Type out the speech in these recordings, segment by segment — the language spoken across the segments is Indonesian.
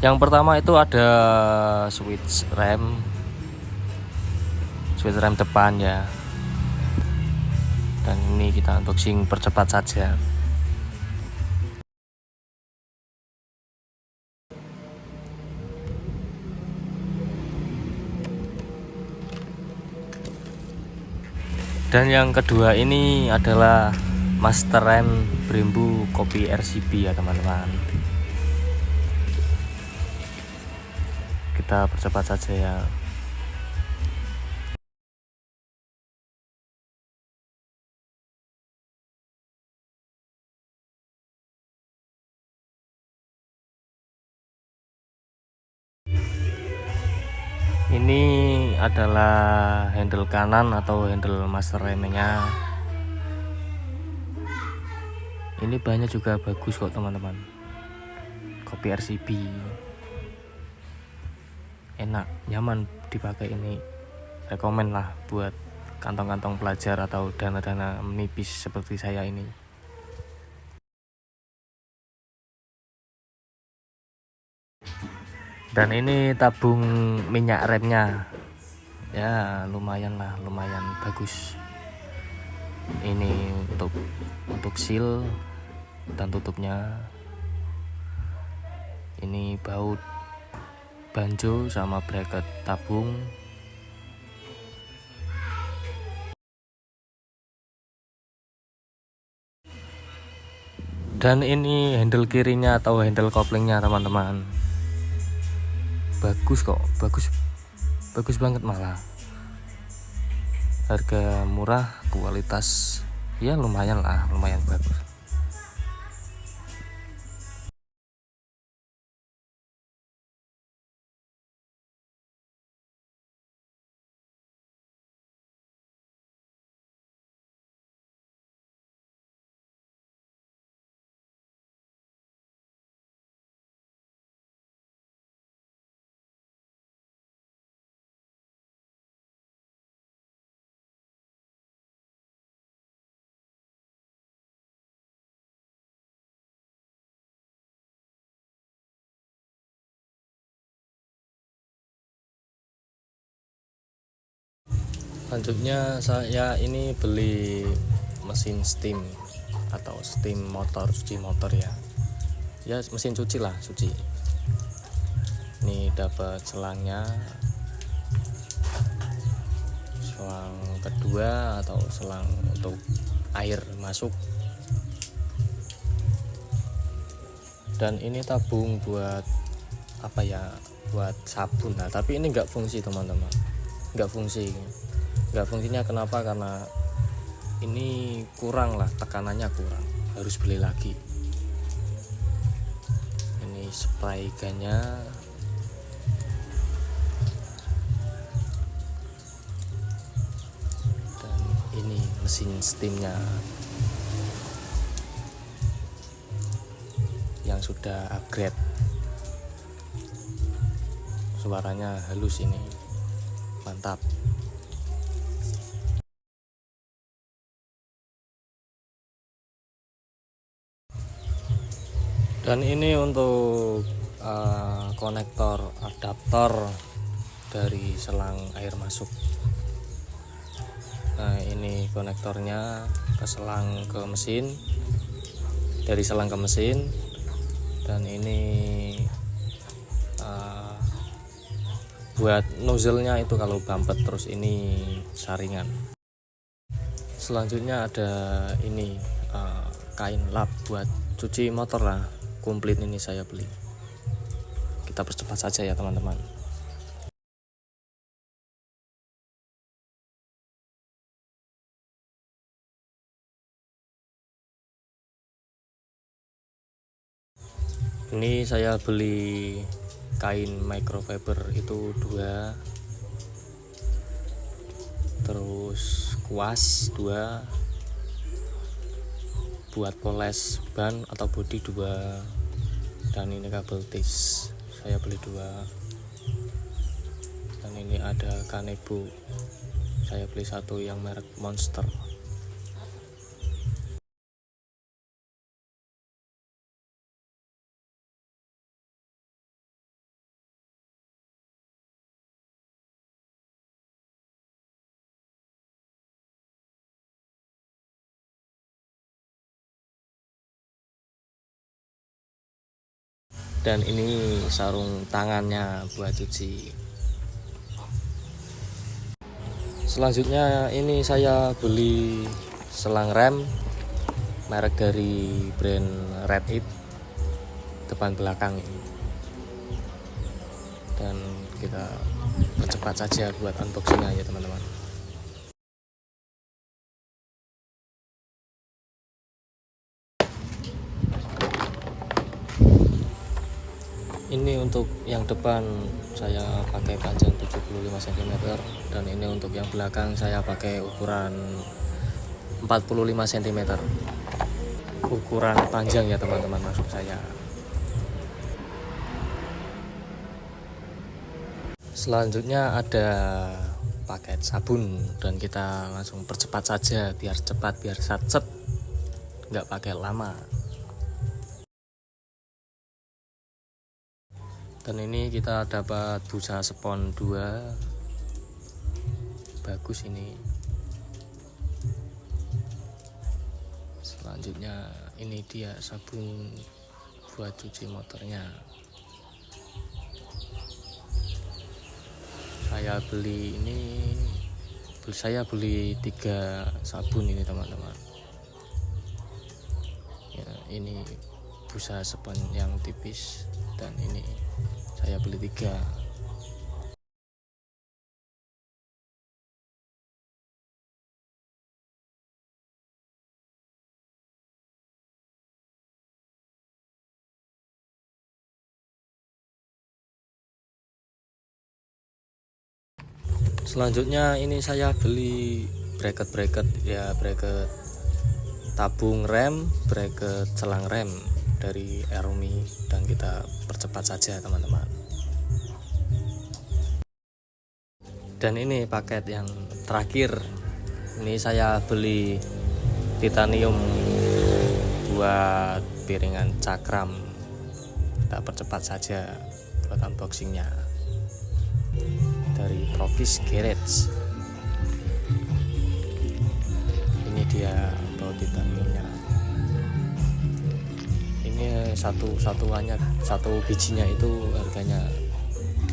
Yang pertama itu ada switch rem depan ya. Dan ini kita unboxing percepat saja. Dan yang kedua ini adalah master rem Brembo Kopi RCB ya teman-teman. Kita percepat saja ya. Ini adalah handle kanan atau handle master remnya. Ini bahannya juga bagus kok teman-teman. Kopi RCB. Enak, nyaman dipakai ini. Rekomen lah buat kantong-kantong pelajar atau dana-dana menipis seperti saya ini. Dan ini tabung minyak remnya. Ya, lumayan lah, lumayan bagus. Ini untuk seal dan tutupnya. Ini baut banjo sama bracket tabung. Dan ini handle kirinya atau handle koplingnya teman-teman. Bagus kok, bagus banget malah. Harga murah, kualitas ya lumayan lah, lumayan bagus. Selanjutnya saya ini beli mesin steam atau steam motor, cuci motor ya. Ya mesin cuci lah, cuci. Ini dapat selangnya, selang kedua atau selang untuk air masuk. Dan ini tabung buat apa ya, buat sabun. Nah tapi ini nggak fungsi teman-teman, nggak fungsinya kenapa, karena ini kurang lah, tekanannya kurang, harus beli lagi. Ini spray gunnya, dan ini mesin steamnya yang sudah upgrade. Suaranya halus, ini mantap. Dan ini untuk konektor adaptor dari selang air masuk. Nah ini konektornya ke selang ke mesin, dari selang ke mesin. Dan ini buat nozzle-nya itu kalau bampet, terus ini saringan. Selanjutnya ada ini kain lap buat cuci motor lah, komplit ini saya beli. Kita percepat saja ya teman-teman. Ini saya beli kain microfiber itu 2, terus kuas 2, buat poles ban atau bodi 2, dan ini kabel tis saya beli 2. Dan ini ada kanebo, saya beli 1 yang merek Monster. Dan ini sarung tangannya buat cuci. Selanjutnya ini saya beli selang rem merek dari brand Red It, depan belakang ini. Dan kita percepat saja buat unboxingnya ya teman-teman. Ini untuk yang depan saya pakai panjang 75 cm, dan ini untuk yang belakang saya pakai ukuran 45 cm. Ukuran panjang ya teman-teman, maksud saya. Selanjutnya ada paket sabun, dan kita langsung percepat saja biar cepat, biar satset, nggak pakai lama. Dan ini kita dapat busa spons 2, bagus ini. Selanjutnya ini dia sabun buat cuci motornya. Saya beli 3 sabun ini teman-teman ya. Ini busa spons yang tipis, dan ini saya beli 3. Selanjutnya ini saya beli bracket ya, bracket tabung rem, bracket selang rem dari Ermi, dan kita percepat saja teman-teman. Dan ini paket yang terakhir, ini saya beli titanium buat piringan cakram. Kita percepat saja buat unboxingnya dari Provis Garage. Ini dia baut titaniumnya. Ini satu bijinya itu harganya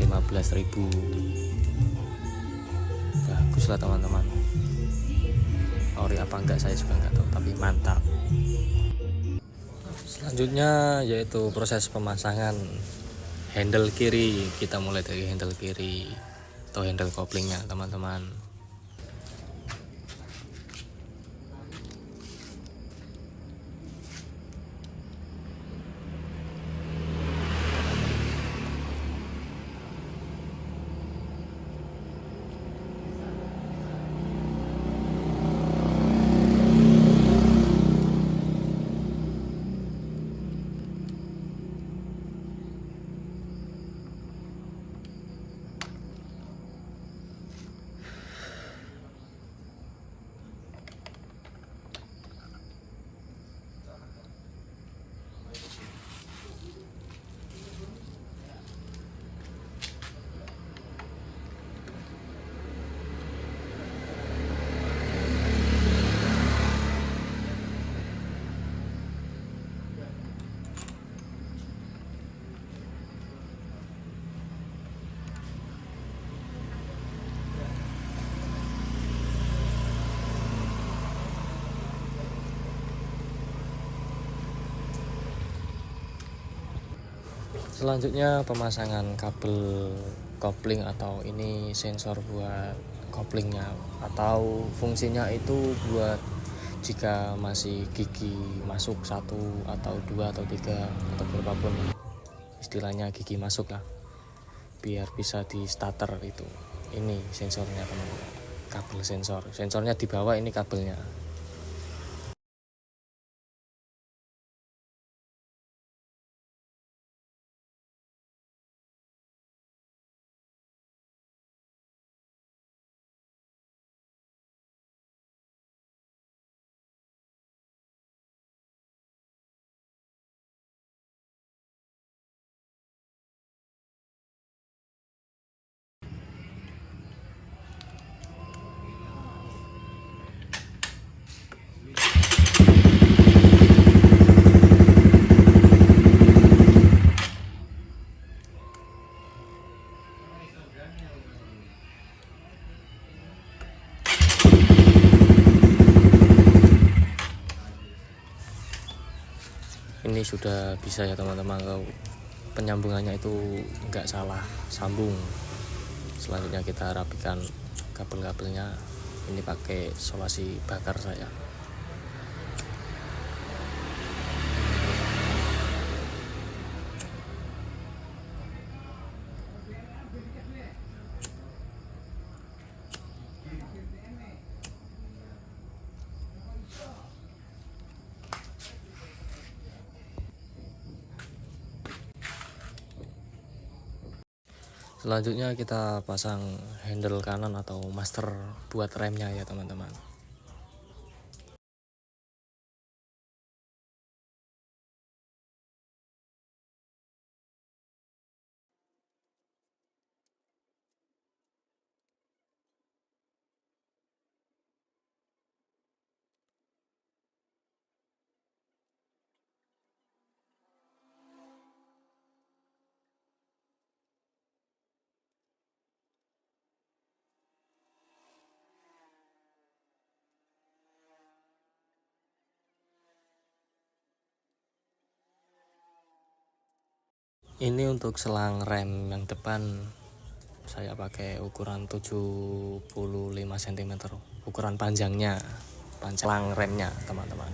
15.000. Bagus lah teman-teman. Ori apa enggak saya juga enggak tahu, tapi mantap. Selanjutnya yaitu proses pemasangan handle kiri. Kita mulai dari handle kiri atau handle koplingnya teman-teman. Selanjutnya pemasangan kabel kopling, atau ini sensor buat koplingnya, atau fungsinya itu buat jika masih gigi masuk 1 atau 2 atau 3 atau berapapun istilahnya gigi masuk lah, biar bisa di starter itu. Ini sensornya teman-teman, kabel sensornya di bawah, ini kabelnya. Ini sudah bisa ya teman-teman, kalau penyambungannya itu nggak salah sambung. Selanjutnya kita rapikan kabel-kabelnya. Ini pakai solasi bakar saya. Selanjutnya kita pasang handle kanan atau master buat remnya ya teman-teman. Ini untuk selang rem yang depan saya pakai ukuran 75 cm, ukuran panjangnya, selang remnya teman-teman.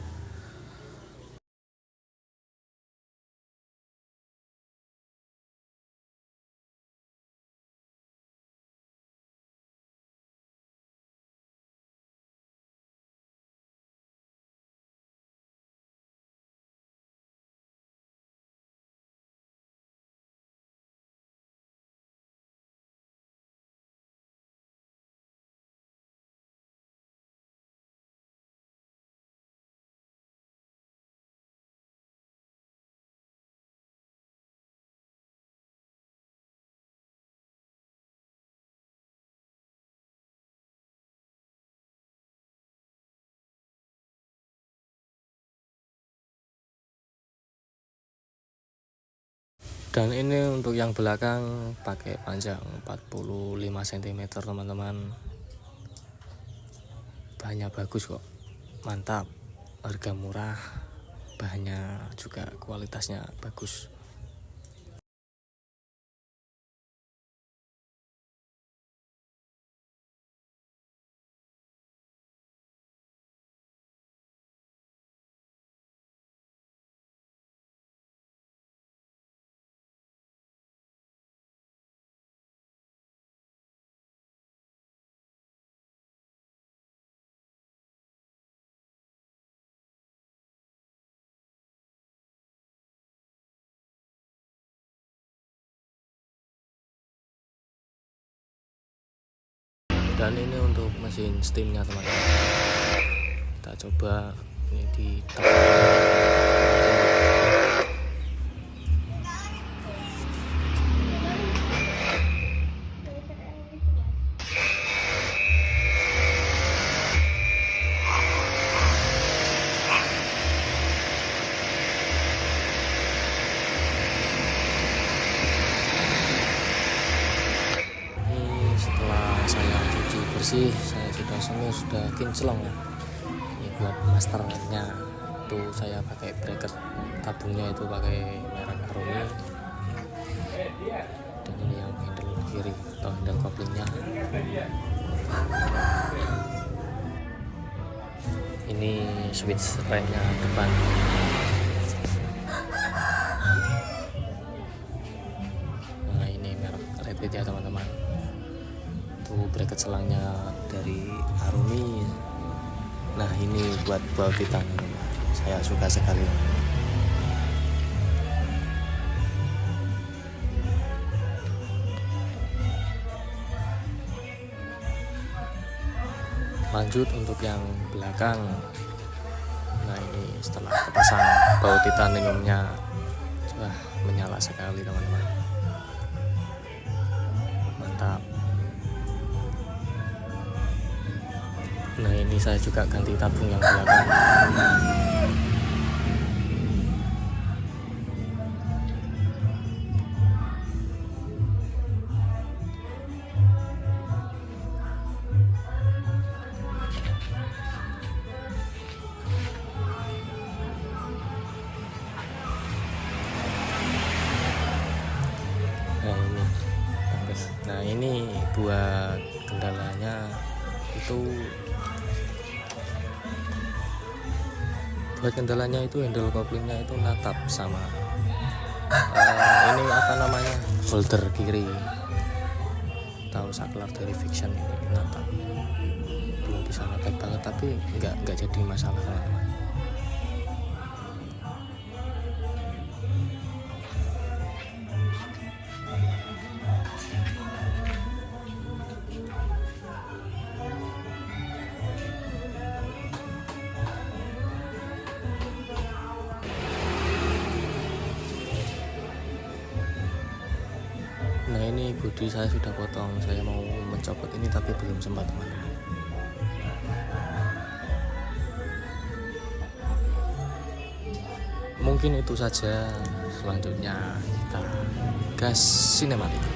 Dan ini untuk yang belakang pakai panjang 45 cm teman-teman. Bahannya bagus kok, mantap, harga murah, bahannya juga kualitasnya bagus. Dan ini untuk mesin steamnya teman-teman, kita coba ini di bersih, saya sudah semua sudah kinclong ya. Ini buat masternya tuh saya pakai bracket tabungnya itu pakai merek Arumi, dan ini yang handle kiri atau handle koplingnya. Ini switch remnya depan. Nah ini merek Rapid ya teman-teman. Tuh bracket selangnya dari Arumi. Nah ini buat baut titan, saya suka sekali. Lanjut untuk yang belakang. Nah ini setelah terpasang baut titaniumnya, wah menyala sekali teman-teman, mantap. Nah ini saya juga ganti tabung yang belakang. itu buat kendalanya itu handle koplingnya itu natap sama ini apa namanya, holder kiri. Tahu saklar dari Vixion ini natap, belum bisa natap banget, tapi nggak jadi masalah teman-teman. Nah ini bodi saya sudah potong, saya mau mencopot ini tapi belum sempat teman-teman. Mungkin itu saja, selanjutnya kita gas sinematik.